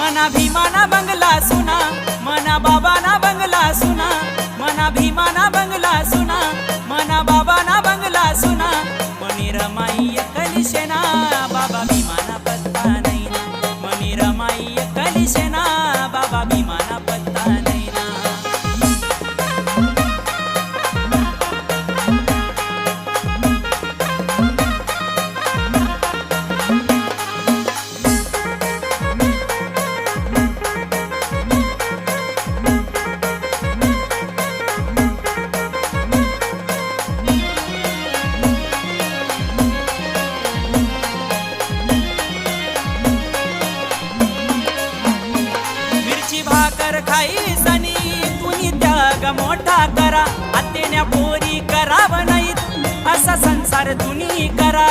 मना भीमाना बंगला सुना, मना बाबाना बंगला सुना, मना भीमाना बंगला सुना, मना बाबाना बंगला सुना, मनी रमाई कलिशेना बाबा भीमाना पत्ता नाही ना, मनी रमाई कलिशेना बाबा भीमाना पत्ता नाही ना. भाकर खाई सनी तुम्ही त्याग मोठा करा, आतेण्या पोरी कराव नाहीत असा संसार तुम्ही करा.